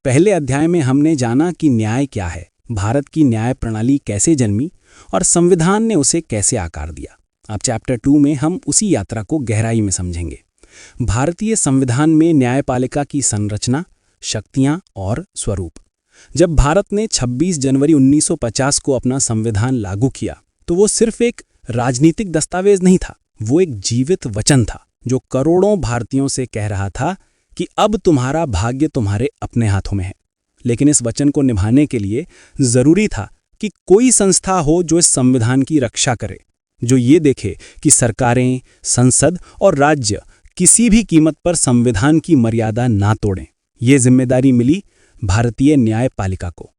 पहले अध्याय में हमने जाना कि न्याय क्या है, भारत की न्याय प्रणाली कैसे जन्मी और संविधान ने उसे कैसे आकार दिया। अब चैप्टर 2 में हम उसी यात्रा को गहराई में समझेंगे। भारतीय संविधान में न्यायपालिका की संरचना, शक्तियां और स्वरूप। जब भारत ने 26 जनवरी 1950 को अपना संविधान लागू किया तो वो सिर्फ एक राजनीतिक दस्तावेज नहीं था, वो एक जीवित वचन था जो करोड़ों भारतीयों से कह रहा था कि अब तुम्हारा भाग्य तुम्हारे अपने हाथों में है। लेकिन इस वचन को निभाने के लिए जरूरी था कि कोई संस्था हो जो इस संविधान की रक्षा करे, जो ये देखे कि सरकारें, संसद और राज्य किसी भी कीमत पर संविधान की मर्यादा ना तोड़ें। ये जिम्मेदारी मिली भारतीय न्यायपालिका को।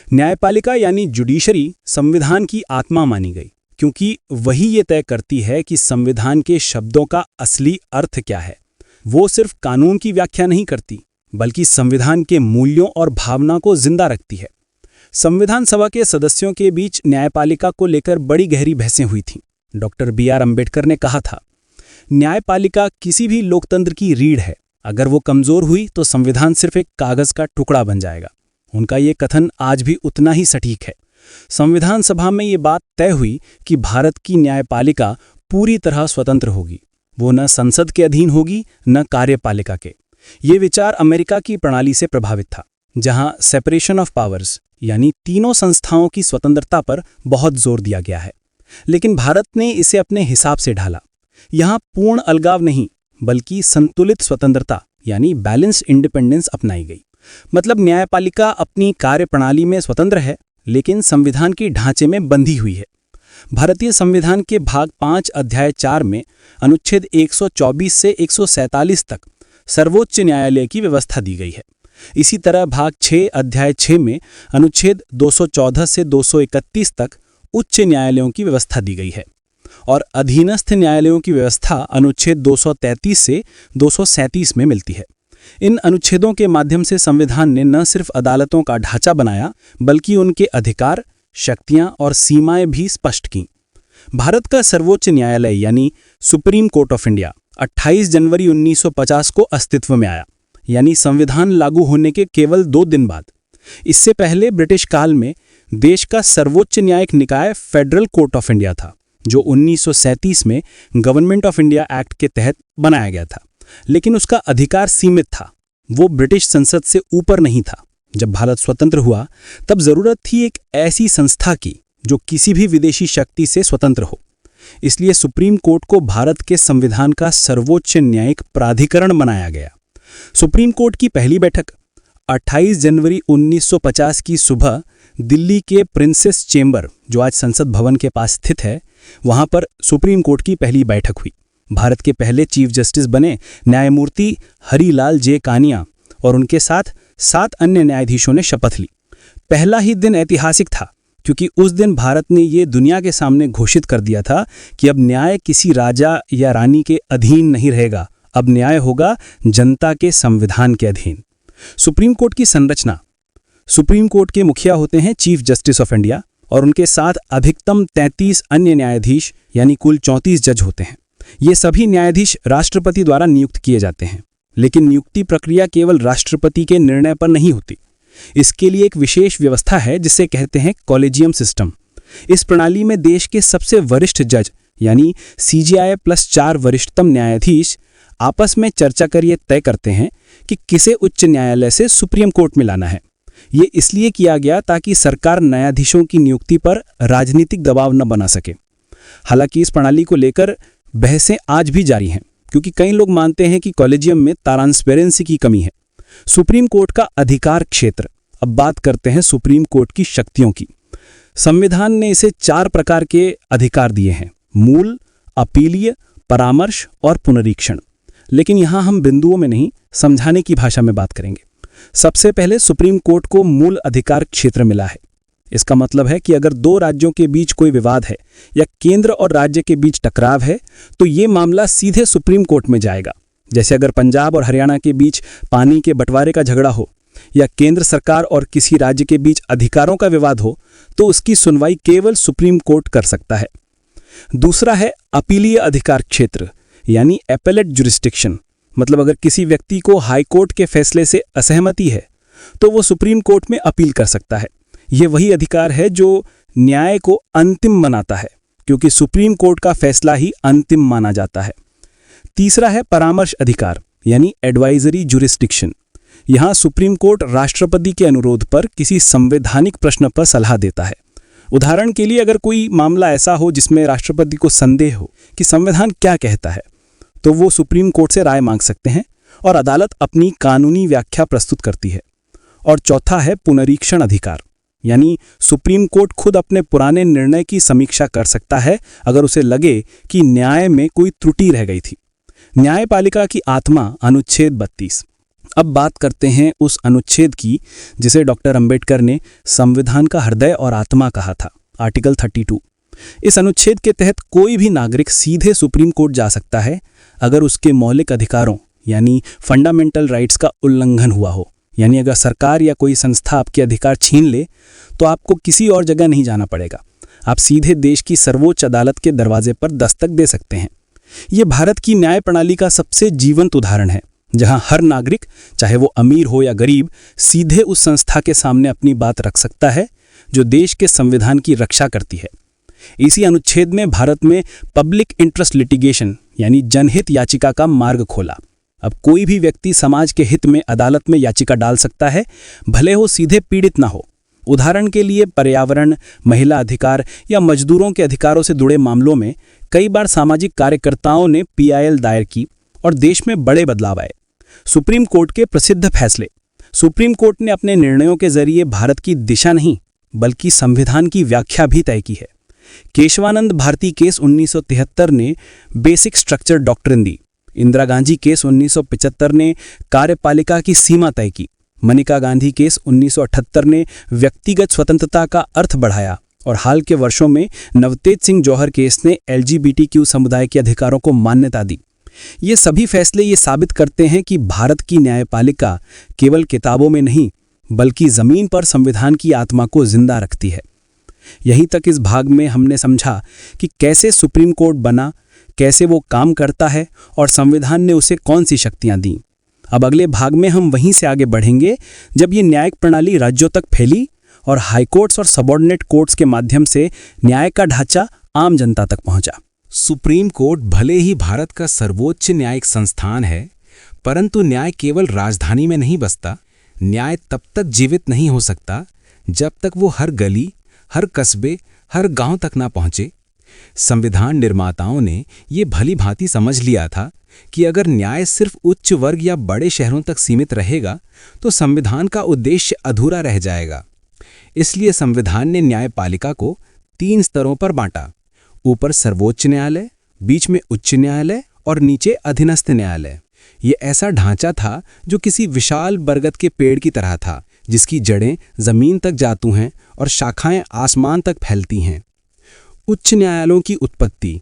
न्यायपालिका यानी जुडिशरी संविधान की आत्मा मानी गई, क्योंकि वही ये तय करती है कि संविधान के शब्दों का असली अर्थ क्या है। वो सिर्फ कानून की व्याख्या नहीं करती, बल्कि संविधान के मूल्यों और भावना को जिंदा रखती है। संविधान सभा के सदस्यों के बीच न्यायपालिका को लेकर बड़ी गहरी बहसें हुई थीं। Doctor B.R. अम्बेडकर ने कहा था, न्यायपालिका किसी भी लोकतंत्र की रीढ़ है, अगर वो कमजोर हुई तो संविधान सिर्फ एक कागज का टुकड़ा बन जाएगा। उनका ये कथन आज भी उतना ही सटीक है। संविधान सभा में ये बात तय हुई कि भारत की न्यायपालिका पूरी तरह स्वतंत्र होगी। वो न संसद के अधीन होगी, न कार्यपालिका के। ये विचार अमेरिका की प्रणाली से प्रभावित था, जहां सेपरेशन ऑफ पावर्स यानी तीनों संस्थाओं की स्वतंत्रता पर बहुत जोर दिया गया है। लेकिन भारत ने इसे अपने हिसाब से ढाला। यहां पूर्ण अलगाव नहीं, बल्कि संतुलित स्वतंत्रता यानी बैलेंस्ड इंडिपेंडेंस अपनाई गई। मतलब न्यायपालिका अपनी कार्यप्रणाली में स्वतंत्र है, लेकिन संविधान के ढांचे में बंधी हुई है। भारतीय संविधान के भाग 5 अध्याय 4 में अनुच्छेद 124 से 147 तक सर्वोच्च न्यायालय की व्यवस्था दी गई है। इसी तरह भाग 6 अध्याय 6 में अनुच्छेद 214 से 231 तक उच्च न्यायालयों की व्यवस्था दी गई है और अधीनस्थ न्यायालयों की व्यवस्था अनुच्छेद 233 से 237 में मिलती है। इन अनुच्छेदों के माध्यम से संविधान ने न सिर्फ अदालतों का ढांचा बनाया, बल्कि उनके अधिकार, शक्तियां और सीमाएं भी स्पष्ट कीं। भारत का सर्वोच्च न्यायालय यानी सुप्रीम कोर्ट ऑफ इंडिया 28 जनवरी 1950 को अस्तित्व में आया, यानी संविधान लागू होने के केवल 2 दिन बाद। इससे पहले ब्रिटिश काल में देश का सर्वोच्च न्यायिक निकाय फेडरल कोर्ट ऑफ इंडिया था, जो 1937 में गवर्नमेंट ऑफ इंडिया एक्ट के तहत बनाया गया था। लेकिन उसका अधिकार सीमित था, वो ब्रिटिश संसद से ऊपर नहीं था। जब भारत स्वतंत्र हुआ, तब जरूरत थी एक ऐसी संस्था की जो किसी भी विदेशी शक्ति से स्वतंत्र हो। इसलिए सुप्रीम कोर्ट को भारत के संविधान का सर्वोच्च न्यायिक प्राधिकरण बनाया गया। सुप्रीम कोर्ट की पहली बैठक 28 जनवरी 1950 की सुबह दिल्ली के प्रिंसेस चेंबर, जो आज संसद भवन के पास स्थित है, वहां पर सुप्रीम कोर्ट की पहली बैठक हुई। भारत के पहले चीफ जस्टिस बने न्यायमूर्ति हरिलाल जे कानिया और उनके साथ 7 अन्य न्यायाधीशों ने शपथ ली। पहला ही दिन ऐतिहासिक था, क्योंकि उस दिन भारत ने ये दुनिया के सामने घोषित कर दिया था कि अब न्याय किसी राजा या रानी के अधीन नहीं रहेगा, अब न्याय होगा जनता के संविधान के अधीन। सुप्रीम कोर्ट की संरचना। सुप्रीम कोर्ट के मुखिया होते हैं चीफ जस्टिस ऑफ इंडिया और उनके साथ अधिकतम 33 अन्य न्यायाधीश यानी कुल 34 जज होते हैं। ये सभी न्यायाधीश राष्ट्रपति द्वारा नियुक्त किए जाते हैं, लेकिन नियुक्ति प्रक्रिया केवल राष्ट्रपति के निर्णय पर नहीं होती। इसके लिए एक विशेष व्यवस्था है जिसे कहते हैं कॉलेजियम सिस्टम। इस प्रणाली में देश के सबसे वरिष्ठ जज यानी CJI प्लस 4 वरिष्ठतम न्यायाधीश आपस में चर्चा कर ये तय करते हैं कि किसे उच्च न्यायालय से सुप्रीम कोर्ट में लाना है। ये इसलिए किया गया ताकि सरकार न्यायाधीशों की नियुक्ति पर राजनीतिक दबाव न बना सके। हालांकि इस प्रणाली को लेकर बहसें आज भी जारी हैं, क्योंकि कई लोग मानते हैं कि कॉलेजियम में ट्रांसपेरेंसी की कमी है। सुप्रीम कोर्ट का अधिकार क्षेत्र। अब बात करते हैं सुप्रीम कोर्ट की शक्तियों की। संविधान ने इसे 4 प्रकार के अधिकार दिए हैं: मूल, अपीलीय, परामर्श और पुनरीक्षण। लेकिन यहां हम बिंदुओं में नहीं, समझाने की भाषा में बात करेंगे। सबसे पहले सुप्रीम कोर्ट को मूल अधिकार क्षेत्र मिला है। इसका मतलब है कि अगर 2 राज्यों के बीच कोई विवाद है या केंद्र और राज्य के बीच टकराव है, तो ये मामला सीधे सुप्रीम कोर्ट में जाएगा। जैसे अगर पंजाब और हरियाणा के बीच पानी के बंटवारे का झगड़ा हो या केंद्र सरकार और किसी राज्य के बीच अधिकारों का विवाद हो, तो उसकी सुनवाई केवल सुप्रीम कोर्ट कर सकता है। दूसरा है अपीलीय अधिकार क्षेत्र यानी एपेलेट जुरिस्डिक्शन। मतलब अगर किसी व्यक्ति को हाई कोर्ट के फैसले से असहमति है, तो वो सुप्रीम कोर्ट में अपील कर सकता है। ये वही अधिकार है जो न्याय को अंतिम बनाता है, क्योंकि सुप्रीम कोर्ट का फैसला ही अंतिम माना जाता है। तीसरा है परामर्श अधिकार, यानी एडवाइजरी जुरिस्डिक्शन। यहाँ सुप्रीम कोर्ट राष्ट्रपति के अनुरोध पर किसी संवैधानिक प्रश्न पर सलाह देता है। उदाहरण के लिए, अगर कोई मामला ऐसा हो जिसमें राष्ट्रपति को संदेह हो कि संविधान क्या कहता है, तो वो सुप्रीम कोर्ट से राय मांग सकते हैं और अदालत अपनी कानूनी व्याख्या प्रस्तुत करती है। और चौथा है पुनरीक्षण अधिकार, यानी सुप्रीम कोर्ट खुद अपने पुराने निर्णय की समीक्षा कर सकता है अगर उसे लगे कि न्याय में कोई त्रुटि रह गई थी। न्यायपालिका की आत्मा, अनुच्छेद 32। अब बात करते हैं उस अनुच्छेद की जिसे डॉक्टर अंबेडकर ने संविधान का हृदय और आत्मा कहा था, आर्टिकल 32। इस अनुच्छेद के तहत कोई भी नागरिक सीधे सुप्रीम कोर्ट जा सकता है अगर उसके मौलिक अधिकारों यानी फंडामेंटल राइट्स का उल्लंघन हुआ हो। यानी अगर सरकार या कोई संस्था आपके अधिकार छीन ले तो आपको किसी और जगह नहीं जाना पड़ेगा, आप सीधे देश की सर्वोच्च अदालत के दरवाजे पर दस्तक दे सकते हैं। ये भारत की न्याय प्रणाली का सबसे जीवंत उदाहरण है, जहां हर नागरिक, चाहे वो अमीर हो या गरीब, सीधे उस संस्था के सामने अपनी बात रख सकता है जो देश के संविधान की रक्षा करती है। इसी अनुच्छेद में भारत में पब्लिक इंटरेस्ट लिटिगेशन यानी जनहित याचिका का मार्ग खोला। अब कोई भी व्यक्ति समाज के हित में अदालत में याचिका डाल सकता है, भले वो सीधे पीड़ित ना हो। उदाहरण के लिए पर्यावरण, महिला अधिकार या मजदूरों के अधिकारों से जुड़े मामलों में कई बार सामाजिक कार्यकर्ताओं ने PIL दायर की और देश में बड़े बदलाव आए। सुप्रीम कोर्ट के प्रसिद्ध फैसले। सुप्रीम कोर्ट ने अपने निर्णयों के जरिए भारत की दिशा नहीं बल्कि संविधान की व्याख्या भी तय की है। केशवानंद भारती केस 1973 ने बेसिक स्ट्रक्चर डॉक्ट्रिन दी। इंदिरा गांधी केस 1975 ने कार्यपालिका की सीमा तय की। मनिका गांधी केस 1978 ने व्यक्तिगत स्वतंत्रता का अर्थ बढ़ाया और हाल के वर्षों में नवतेज सिंह जौहर केस ने LGBTQ समुदाय के अधिकारों को मान्यता दी। ये सभी फैसले ये साबित करते हैं कि भारत की न्यायपालिका केवल किताबों में नहीं बल्कि जमीन पर संविधान की आत्मा को जिंदा रखती है। यहीं तक इस भाग में हमने समझा कि कैसे सुप्रीम कोर्ट बना, कैसे वो काम करता है और संविधान ने उसे कौन सी शक्तियां दी। अब अगले भाग में हम वहीं से आगे बढ़ेंगे जब ये न्यायिक प्रणाली राज्यों तक फैली और हाईकोर्ट्स और सबऑर्डिनेट कोर्ट्स के माध्यम से न्याय का ढांचा आम जनता तक पहुंचा। सुप्रीम कोर्ट भले ही भारत का सर्वोच्च न्यायिक संस्थान है, परंतु न्याय केवल राजधानी में नहीं बसता। न्याय तब तक जीवित नहीं हो सकता जब तक वो हर गली, हर कस्बे, हर गांव तक ना पहुंचे। संविधान निर्माताओं ने ये भली भांति समझ लिया था कि अगर न्याय सिर्फ उच्च वर्ग या बड़े शहरों तक सीमित रहेगा तो संविधान का उद्देश्य अधूरा रह जाएगा। इसलिए संविधान ने न्यायपालिका को 3 स्तरों पर बांटा। ऊपर सर्वोच्च न्यायालय, बीच में उच्च न्यायालय और नीचे अधीनस्थ न्यायालय। ये ऐसा ढांचा था जो किसी विशाल बरगद के पेड़ की तरह था, जिसकी जड़ें जमीन तक जाती हैं और शाखाएं आसमान तक फैलती हैं। उच्च न्यायालयों की उत्पत्ति।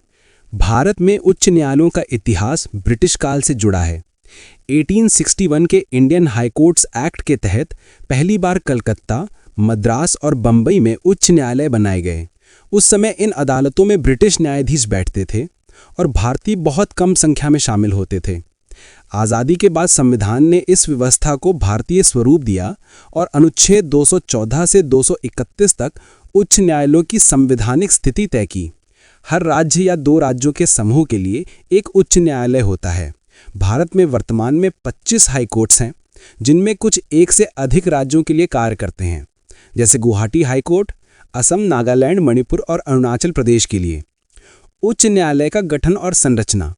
भारत में उच्च न्यायालयों का इतिहास ब्रिटिश काल से जुड़ा है। 1861 के इंडियन हाईकोर्ट्स एक्ट के तहत पहली बार कलकत्ता, मद्रास और बंबई में उच्च न्यायालय बनाए गए। उस समय इन अदालतों में ब्रिटिश न्यायाधीश बैठते थे और भारतीय बहुत कम संख्या में शामिल होते थे। आज़ादी के बाद संविधान ने इस व्यवस्था को भारतीय स्वरूप दिया और अनुच्छेद 214 से 231 तक उच्च न्यायालयों की संवैधानिक स्थिति तय की। हर राज्य या 2 राज्यों के समूह के लिए एक उच्च न्यायालय होता है। भारत में वर्तमान में 25 हाईकोर्ट्स हैं, जिनमें कुछ 1 से अधिक राज्यों के लिए कार्य करते हैं, जैसे गुवाहाटी हाईकोर्ट असम, नागालैंड, मणिपुर और अरुणाचल प्रदेश के लिए। उच्च न्यायालय का गठन और संरचना।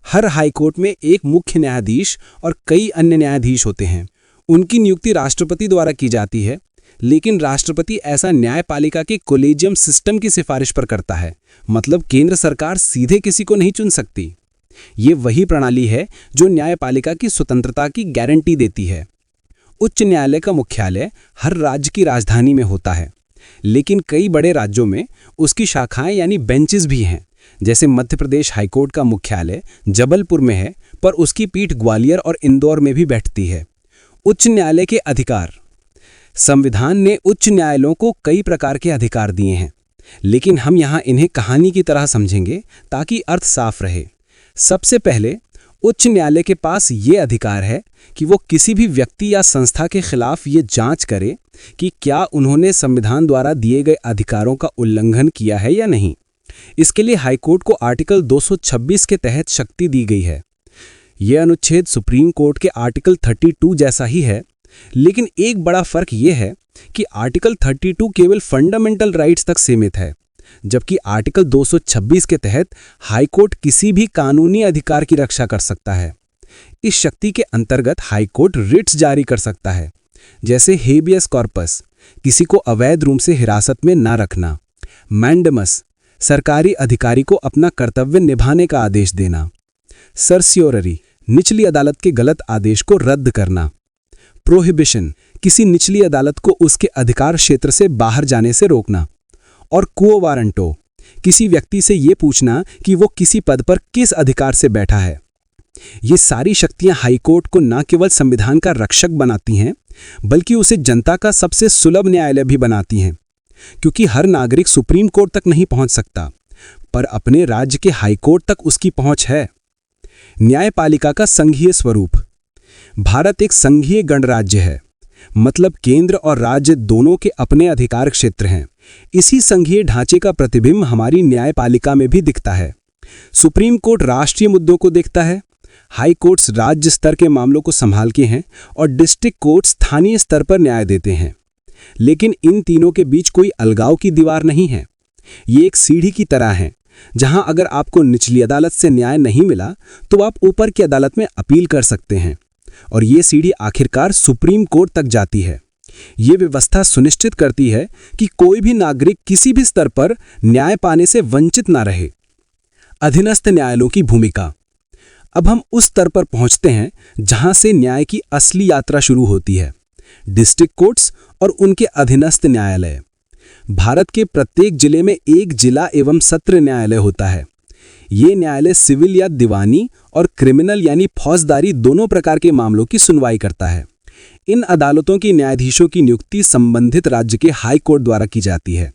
हर हाईकोर्ट में एक मुख्य न्यायाधीश और कई अन्य न्यायाधीश होते हैं। उनकी नियुक्ति राष्ट्रपति द्वारा की जाती है, लेकिन राष्ट्रपति ऐसा न्यायपालिका के कोलेजियम सिस्टम की सिफारिश पर करता है। मतलब केंद्र सरकार सीधे किसी को नहीं चुन सकती। ये वही प्रणाली है जो न्यायपालिका की स्वतंत्रता की गारंटी देती है। उच्च न्यायालय का मुख्यालय हर राज्य की राजधानी में होता है, लेकिन कई बड़े राज्यों में उसकी शाखाएं यानी बेंचेस भी हैं। जैसे मध्य प्रदेश हाईकोर्ट का मुख्यालय जबलपुर में है, पर उसकी पीठ ग्वालियर और इंदौर में भी बैठती है। उच्च न्यायालय के अधिकार। संविधान ने उच्च न्यायालयों को कई प्रकार के अधिकार दिए हैं, लेकिन हम यहाँ इन्हें कहानी की तरह समझेंगे ताकि अर्थ साफ रहे। सबसे पहले, उच्च न्यायालय के पास ये अधिकार है कि वो किसी भी व्यक्ति या संस्था के खिलाफ ये जांच करे कि क्या उन्होंने संविधान द्वारा दिए गए अधिकारों का उल्लंघन किया है या नहीं। इसके लिए हाईकोर्ट को आर्टिकल 226 के तहत शक्ति दी गई है। यह अनुच्छेद सुप्रीम कोर्ट के आर्टिकल 32 जैसा ही है, लेकिन एक बड़ा फर्क यह है कि आर्टिकल 32 केवल फंडामेंटल राइट्स तक सीमित है, जबकि आर्टिकल 226 के तहत हाईकोर्ट किसी भी कानूनी अधिकार की रक्षा कर सकता है। इस शक्ति के अंतर्गत हाईकोर्ट रिट्स जारी कर सकता है, जैसे हेबियस कॉर्पस, किसी को अवैध रूप से हिरासत में न रखना; मैंडेमस, सरकारी अधिकारी को अपना कर्तव्य निभाने का आदेश देना; सर्सियोररी, निचली अदालत के गलत आदेश को रद्द करना; प्रोहिबिशन, किसी निचली अदालत को उसके अधिकार क्षेत्र से बाहर जाने से रोकना; और क्वो वारंटो, किसी व्यक्ति से ये पूछना कि वो किसी पद पर किस अधिकार से बैठा है। ये सारी शक्तियां हाईकोर्ट को न केवल संविधान का रक्षक बनाती हैं, बल्कि उसे जनता का सबसे सुलभ न्यायालय भी बनाती हैं, क्योंकि हर नागरिक सुप्रीम कोर्ट तक नहीं पहुंच सकता, पर अपने राज्य के हाईकोर्ट तक उसकी पहुंच है। न्यायपालिका का संघीय स्वरूप। भारत एक संघीय गणराज्य है, मतलब केंद्र और राज्य दोनों के अपने अधिकार क्षेत्र हैं। इसी संघीय ढांचे का प्रतिबिंब हमारी न्यायपालिका में भी दिखता है। सुप्रीम कोर्ट राष्ट्रीय मुद्दों को देखता है, हाई कोर्ट्स राज्य स्तर के मामलों को संभालते हैं और डिस्ट्रिक्ट कोर्ट स्थानीय स्तर पर न्याय देते हैं। लेकिन इन तीनों के बीच कोई अलगाव की दीवार नहीं है। ये एक सीढ़ी की तरह है, जहां अगर आपको निचली अदालत से न्याय नहीं मिला तो आप ऊपर की अदालत में अपील कर सकते हैं, और ये सीढ़ी आखिरकार सुप्रीम कोर्ट तक जाती है। ये व्यवस्था सुनिश्चित करती है कि कोई भी नागरिक किसी भी स्तर पर न्याय पाने से वंचित ना रहे। अधीनस्थ न्यायालयों की भूमिका। अब हम उस स्तर पर पहुंचते हैं जहां से न्याय की असली यात्रा शुरू होती है, डिस्ट्रिक्ट कोर्ट्स और उनके अधीनस्थ न्यायालय। भारत के प्रत्येक जिले में एक जिला एवं सत्र न्यायालय होता है। ये न्यायालय सिविल या दीवानी और क्रिमिनल यानी फौजदारी दोनों प्रकार के मामलों की सुनवाई करता है। इन अदालतों की न्यायाधीशों की नियुक्ति संबंधित राज्य के हाई कोर्ट द्वारा की जाती है।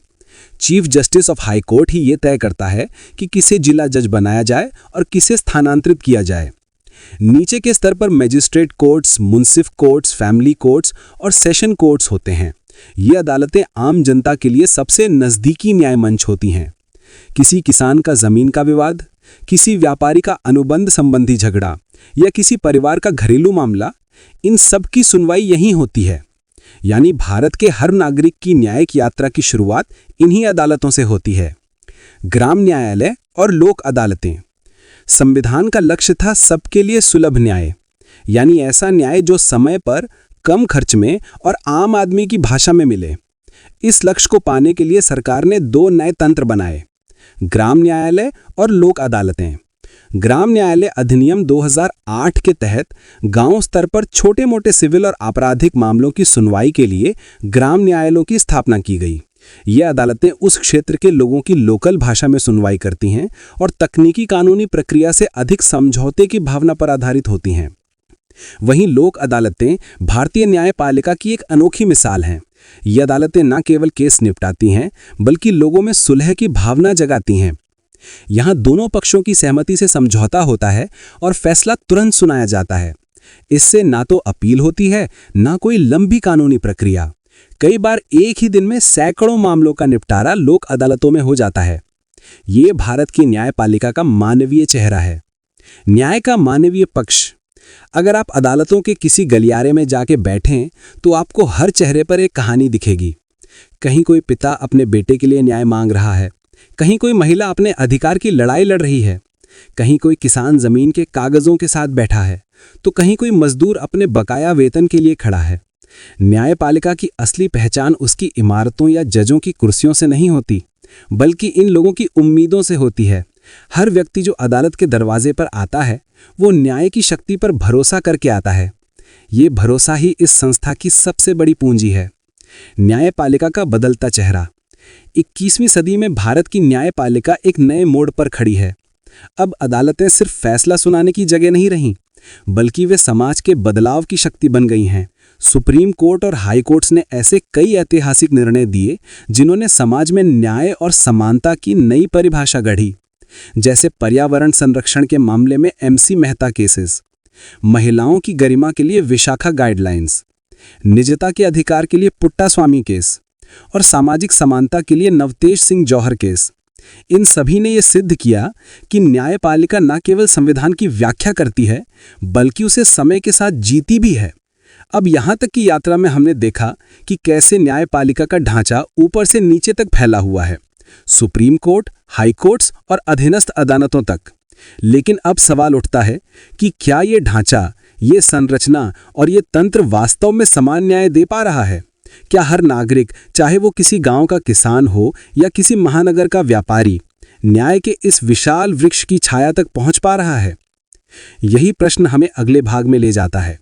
Chief justice of high court ही ये तय करता है कि किसे जिला जज बनाया जाए और किसे स्थानांतरित किया जाए। नीचे के स्तर पर मजिस्ट्रेट कोर्ट्स, मुंसिफ कोर्ट्स, फैमिली कोर्ट्स और सेशन कोर्ट्स होते हैं। ये अदालतें आम जनता के लिए सबसे नज़दीकी न्याय मंच होती हैं। किसी किसान का जमीन का विवाद, किसी व्यापारी का अनुबंध संबंधी झगड़ा या किसी परिवार का घरेलू मामला, इन सब की सुनवाई यहीं होती है। यानी भारत के हर नागरिक की न्यायिक यात्रा की शुरुआत इन्हीं अदालतों से होती है। ग्राम न्यायालय और लोक अदालतें। संविधान का लक्ष्य था सबके लिए सुलभ न्याय, यानी ऐसा न्याय जो समय पर, कम खर्च में और आम आदमी की भाषा में मिले। इस लक्ष्य को पाने के लिए सरकार ने 2 नए तंत्र बनाए, ग्राम न्यायालय और लोक अदालतें। ग्राम न्यायालय अधिनियम 2008 के तहत गांव स्तर पर छोटे मोटे सिविल और आपराधिक मामलों की सुनवाई के लिए ग्राम न्यायालयों की स्थापना की गई। ये अदालतें उस क्षेत्र के लोगों की लोकल भाषा में सुनवाई करती हैं और तकनीकी कानूनी प्रक्रिया से अधिक समझौते की भावना पर आधारित होती हैं। वहीं लोक अदालतें भारतीय न्यायपालिका की एक अनोखी मिसाल हैं। ये अदालतें न केवल केस निपटाती हैं, बल्कि लोगों में सुलह की भावना जगाती हैं। यहाँ दोनों पक्षों की सहमति से समझौता होता है और फैसला तुरंत सुनाया जाता है। इससे ना तो अपील होती है, ना कोई लंबी कानूनी प्रक्रिया। कई बार एक ही दिन में सैकड़ों मामलों का निपटारा लोक अदालतों में हो जाता है। ये भारत की न्यायपालिका का मानवीय चेहरा है। न्याय का मानवीय पक्ष। अगर आप अदालतों के किसी गलियारे में जाके बैठें तो आपको हर चेहरे पर एक कहानी दिखेगी। कहीं कोई पिता अपने बेटे के लिए न्याय मांग रहा है, कहीं कोई महिला अपने अधिकार की लड़ाई लड़ रही है, कहीं कोई किसान जमीन के कागजों के साथ बैठा है, तो कहीं कोई मजदूर अपने बकाया वेतन के लिए खड़ा है। न्यायपालिका की असली पहचान उसकी इमारतों या जजों की कुर्सियों से नहीं होती, बल्कि इन लोगों की उम्मीदों से होती है। हर व्यक्ति जो अदालत के दरवाजे पर आता है, वो न्याय की शक्ति पर भरोसा करके आता है। ये भरोसा ही इस संस्था की सबसे बड़ी पूंजी है। न्यायपालिका का बदलता चेहरा। 21वीं सदी में भारत की न्यायपालिका एक नए मोड़ पर खड़ी है। अब अदालतें सिर्फ फैसला सुनाने की जगह नहीं रहीं, बल्कि वे समाज के बदलाव की शक्ति बन गई हैं। सुप्रीम कोर्ट और हाई कोर्ट्स ने ऐसे कई ऐतिहासिक निर्णय दिए जिन्होंने समाज में न्याय और समानता की नई परिभाषा गढ़ी। जैसे पर्यावरण संरक्षण के मामले में MC मेहता केसेस, महिलाओं की गरिमा के लिए विशाखा गाइडलाइंस, निजता के अधिकार के लिए पुट्टास्वामी केस और सामाजिक समानता के लिए नवतेज सिंह जौहर केस। इन सभी ने यह सिद्ध किया कि न्यायपालिका न केवल संविधान की व्याख्या करती है बल्कि उसे समय के साथ जीती भी है। अब यहाँ तक की यात्रा में हमने देखा कि कैसे न्यायपालिका का ढांचा ऊपर से नीचे तक फैला हुआ है, सुप्रीम कोर्ट, हाई कोर्ट्स और अधीनस्थ अदालतों तक। लेकिन अब सवाल उठता है कि क्या ये ढांचा, ये संरचना और ये तंत्र वास्तव में समान न्याय दे पा रहा है? क्या हर नागरिक, चाहे वो किसी गांव का किसान हो या किसी महानगर का व्यापारी, न्याय के इस विशाल वृक्ष की छाया तक पहुंच पा रहा है? यही प्रश्न हमें अगले भाग में ले जाता है,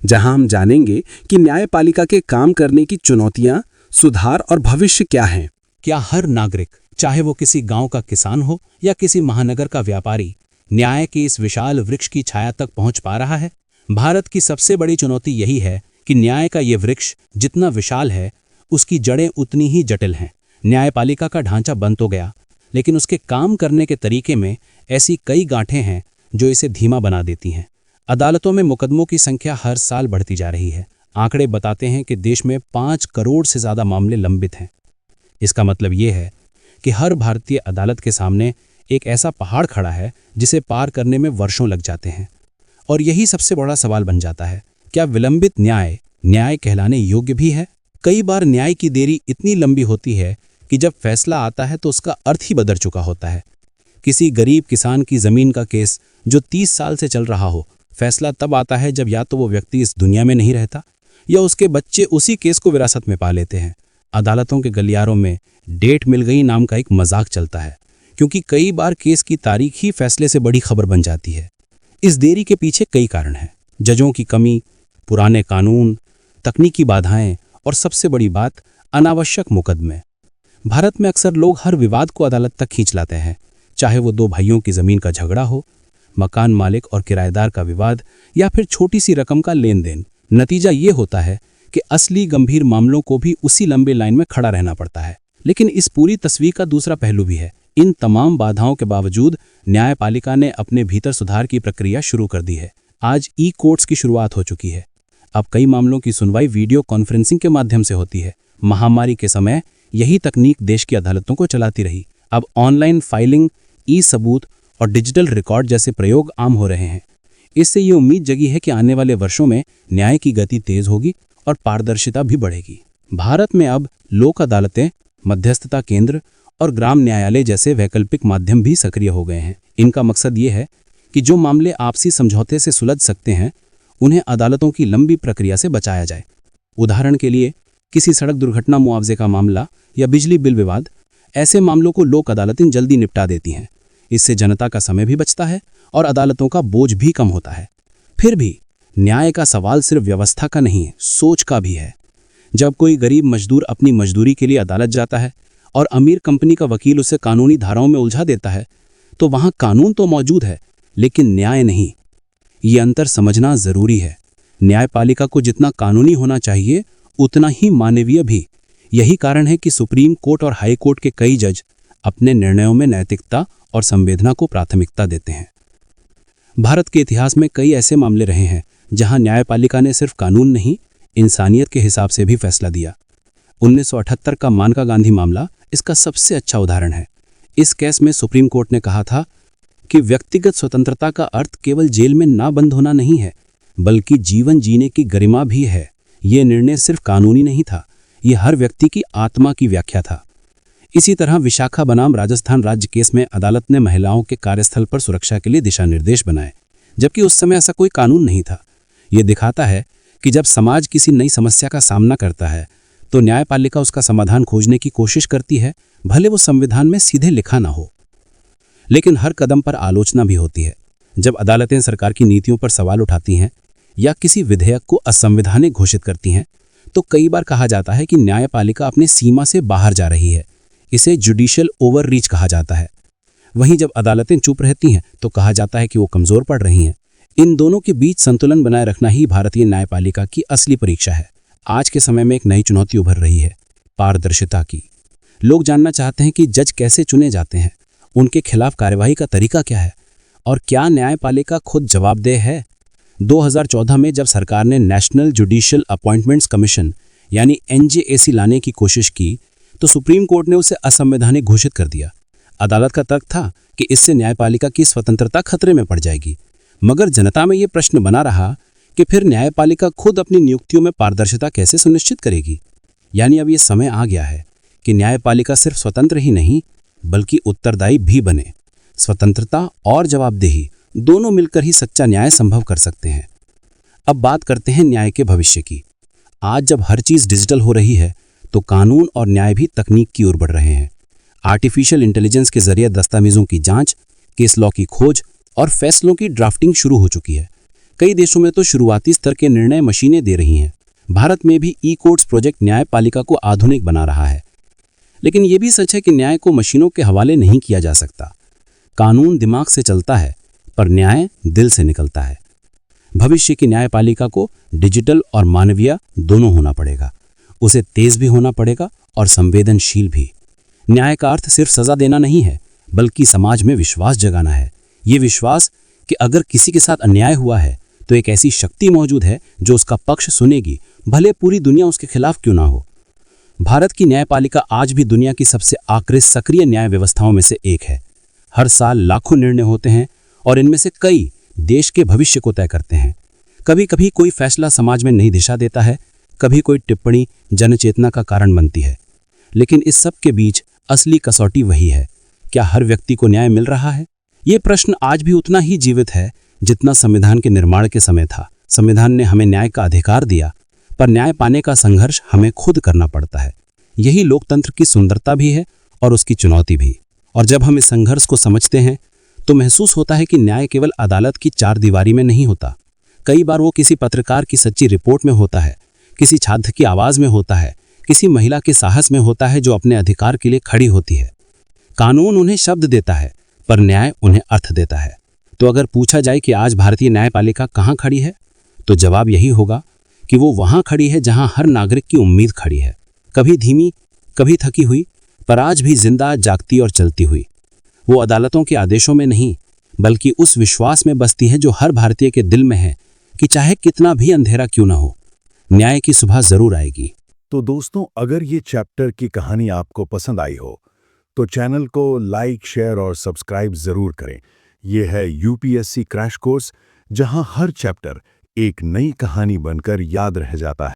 जहां हम जानेंगे कि न्यायपालिका के काम करने की चुनौतियां, सुधार और भविष्य क्या हैं। क्या हर नागरिक, चाहे वो किसी गांव का किसान हो या किसी महानगर का व्यापारी, न्याय के इस विशाल वृक्ष की छाया तक पहुंच पा रहा है? भारत की सबसे बड़ी चुनौती यही है कि न्याय का ये वृक्ष जितना विशाल है, उसकी जड़ें उतनी ही जटिल हैं। न्यायपालिका का ढांचा बन तो गया, लेकिन उसके काम करने के तरीके में ऐसी कई गांठें हैं जो इसे धीमा बना देती हैं। अदालतों में मुकदमों की संख्या हर साल बढ़ती जा रही है। आंकड़े बताते हैं कि देश में 5 करोड़ से ज़्यादा मामले लंबित हैं। इसका मतलब ये है कि हर भारतीय अदालत के सामने एक ऐसा पहाड़ खड़ा है जिसे पार करने में वर्षों लग जाते हैं। और यही सबसे बड़ा सवाल बन जाता है, क्या विलंबित न्याय न्याय कहलाने योग्य भी है? कई बार न्याय की देरी इतनी लंबी होती है कि जब फैसला आता है तो उसका अर्थ ही बदल चुका होता है। किसी गरीब किसान की ज़मीन का केस जो 30 साल से चल रहा हो, फैसला तब आता है जब या तो वो व्यक्ति इस दुनिया में नहीं रहता या उसके बच्चे उसी केस को विरासत में पा लेते हैं। अदालतों के गलियारों में डेट मिल गई नाम का एक मजाक चलता है, क्योंकि कई बार केस की तारीख ही फैसले से बड़ी खबर बन जाती है। इस देरी के पीछे कई कारण हैं, जजों की कमी, पुराने कानून, तकनीकी बाधाएं और सबसे बड़ी बात, अनावश्यक मुकदमे। भारत में अक्सर लोग हर विवाद को अदालत तक खींच लाते हैं, चाहे वो 2 भाइयों की ज़मीन का झगड़ा हो, मकान मालिक और किराएदार का विवाद या फिर छोटी सी रकम का लेन देन। नतीजा ये होता है कि असली गंभीर मामलों को भी उसी लंबे लाइन में खड़ा रहना पड़ता है। लेकिन इस पूरी तस्वीर का दूसरा पहलू भी है। इन तमाम बाधाओं के बावजूद न्यायपालिका ने अपने भीतर सुधार की प्रक्रिया शुरू कर दी है। आज ई-कोर्ट्स की शुरुआत हो चुकी है। अब कई मामलों की सुनवाई वीडियो कॉन्फ्रेंसिंग के माध्यम से होती है। महामारी के समय यही तकनीक देश की अदालतों को चलाती रही। अब ऑनलाइन फाइलिंग, ई-सबूत और डिजिटल रिकॉर्ड जैसे प्रयोग आम हो रहे हैं। इससे ये उम्मीद जगी है कि आने वाले वर्षों में न्याय की गति तेज होगी और पारदर्शिता भी बढ़ेगी। भारत में अब लोक अदालतें, मध्यस्थता केंद्र और ग्राम न्यायालय जैसे वैकल्पिक माध्यम भी सक्रिय हो गए हैं। इनका मकसद ये है कि जो मामले आपसी समझौते से सुलझ सकते हैं, उन्हें अदालतों की लंबी प्रक्रिया से बचाया जाए। उदाहरण के लिए, किसी सड़क दुर्घटना मुआवजे का मामला या बिजली बिल विवाद, ऐसे मामलों को लोक अदालतें जल्दी निपटा देती हैं। इससे जनता का समय भी बचता है और अदालतों का बोझ भी कम होता है। फिर भी न्याय का सवाल सिर्फ व्यवस्था का नहीं, सोच का भी है। जब कोई गरीब मजदूर अपनी मजदूरी के लिए अदालत जाता है और अमीर कंपनी का वकील उसे कानूनी धाराओं में उलझा देता है, तो वहां कानून तो मौजूद है लेकिन न्याय नहीं। ये अंतर समझना जरूरी है। न्यायपालिका को जितना कानूनी होना चाहिए उतना ही मानवीय भी। यही कारण है कि सुप्रीम कोर्ट और हाई कोर्ट के कई जज अपने निर्णयों में नैतिकता और संवेदना को प्राथमिकता देते हैं। भारत के इतिहास में कई ऐसे मामले रहे हैं जहां न्यायपालिका ने सिर्फ कानून नहीं, इंसानियत के हिसाब से भी फैसला दिया। 1978 का मानका गांधी मामला इसका सबसे अच्छा उदाहरण है। इस केस में सुप्रीम कोर्ट ने कहा था कि व्यक्तिगत स्वतंत्रता का अर्थ केवल जेल में ना बंद होना नहीं है, बल्कि जीवन जीने की गरिमा भी है। ये निर्णय सिर्फ कानूनी नहीं था, ये हर व्यक्ति की आत्मा की व्याख्या था। इसी तरह विशाखा बनाम राजस्थान राज्य केस में अदालत ने महिलाओं के कार्यस्थल पर सुरक्षा के लिए दिशा निर्देश बनाए, जबकि उस समय ऐसा कोई कानून नहीं था। ये दिखाता है कि जब समाज किसी नई समस्या का सामना करता है तो न्यायपालिका उसका समाधान खोजने की कोशिश करती है, भले वो संविधान में सीधे लिखा ना हो। लेकिन हर कदम पर आलोचना भी होती है। जब अदालतें सरकार की नीतियों पर सवाल उठाती हैं या किसी विधेयक को असंवैधानिक घोषित करती हैं, तो कई बार कहा जाता है कि न्यायपालिका अपनी सीमा से बाहर जा रही है। इसे जुडिशियल ओवररीच कहा जाता है। वहीं जब अदालतें चुप रहती हैं तो कहा जाता है कि वो कमजोर पड़ रही हैं। इन दोनों के बीच संतुलन बनाए रखना ही भारतीय न्यायपालिका की असली परीक्षा है। आज के समय में एक नई चुनौती उभर रही है, पारदर्शिता की। लोग जानना चाहते हैं कि जज कैसे चुने जाते हैं, उनके खिलाफ कार्यवाही का तरीका क्या है और क्या न्यायपालिका खुद जवाबदेह है? 2014 में जब सरकार ने नेशनल जुडिशियल अपॉइंटमेंट्स कमीशन यानी NJAC लाने की कोशिश की तो सुप्रीम कोर्ट ने उसे असंवैधानिक घोषित कर दिया। अदालत का तर्क था कि इससे न्यायपालिका की स्वतंत्रता खतरे में पड़ जाएगी। मगर जनता में ये प्रश्न बना रहा कि फिर न्यायपालिका खुद अपनी नियुक्तियों में पारदर्शिता कैसे सुनिश्चित करेगी? यानी अब ये समय आ गया है कि न्यायपालिका सिर्फ स्वतंत्र ही नहीं बल्कि उत्तरदायी भी बने। स्वतंत्रता और जवाबदेही दोनों मिलकर ही सच्चा न्याय संभव कर सकते हैं। अब बात करते हैं न्याय के भविष्य की। आज जब हर चीज़ डिजिटल हो रही है तो कानून और न्याय भी तकनीक की ओर बढ़ रहे हैं। आर्टिफिशियल इंटेलिजेंस के जरिए दस्तावेजों की जांच, केस लॉ की खोज और फैसलों की ड्राफ्टिंग शुरू हो चुकी है। कई देशों में तो शुरुआती स्तर के निर्णय मशीनें दे रही हैं। भारत में भी ई-कोर्ट्स प्रोजेक्ट न्यायपालिका को आधुनिक बना रहा है। लेकिन यह भी सच है कि न्याय को मशीनों के हवाले नहीं किया जा सकता। कानून दिमाग से चलता है पर न्याय दिल से निकलता है। भविष्य की न्यायपालिका को डिजिटल और मानवीय दोनों होना पड़ेगा। उसे तेज भी होना पड़ेगा और संवेदनशील भी। न्याय का अर्थ सिर्फ सजा देना नहीं है बल्कि समाज में विश्वास जगाना है। ये विश्वास कि अगर किसी के साथ अन्याय हुआ है तो एक ऐसी शक्ति मौजूद है जो उसका पक्ष सुनेगी, भले पूरी दुनिया उसके खिलाफ क्यों ना हो। भारत की न्यायपालिका आज भी दुनिया की सबसे आकृष्ट सक्रिय न्याय व्यवस्थाओं में से एक है। हर साल लाखों निर्णय होते हैं और इनमें से कई देश के भविष्य को तय करते हैं। कभी कभी कोई फैसला समाज में नई दिशा देता है, कभी कोई टिप्पणी जनचेतना का कारण बनती है। लेकिन इस सब के बीच असली कसौटी वही है, क्या हर व्यक्ति को न्याय मिल रहा है? ये प्रश्न आज भी उतना ही जीवित है जितना संविधान के निर्माण के समय था। संविधान ने हमें न्याय का अधिकार दिया, पर न्याय पाने का संघर्ष हमें खुद करना पड़ता है। यही लोकतंत्र की सुंदरता भी है और उसकी चुनौती भी। और जब हम इस संघर्ष को समझते हैं तो महसूस होता है कि न्याय केवल अदालत की चार दीवारी में नहीं होता। कई बार वो किसी पत्रकार की सच्ची रिपोर्ट में होता है, किसी छात्र की आवाज में होता है, किसी महिला के साहस में होता है जो अपने अधिकार के लिए खड़ी होती है। कानून उन्हें शब्द देता है पर न्याय उन्हें अर्थ देता है। तो अगर पूछा जाए कि आज भारतीय न्यायपालिका कहाँ खड़ी है तो जवाब यही होगा कि वो वहाँ खड़ी है जहाँ हर नागरिक की उम्मीद खड़ी है। कभी धीमी, कभी थकी हुई, पर आज भी जिंदा, जागती और चलती हुई। वो अदालतों के आदेशों में नहीं बल्कि उस विश्वास में बसती है जो हर भारतीय के दिल में है कि चाहे कितना भी अंधेरा क्यों ना हो, न्याय की सुबह जरूर आएगी। तो दोस्तों, अगर ये चैप्टर की कहानी आपको पसंद आई हो तो चैनल को लाइक, शेयर और सब्सक्राइब जरूर करें। ये है UPSC क्रैश कोर्स, जहां हर चैप्टर एक नई कहानी बनकर याद रह जाता है।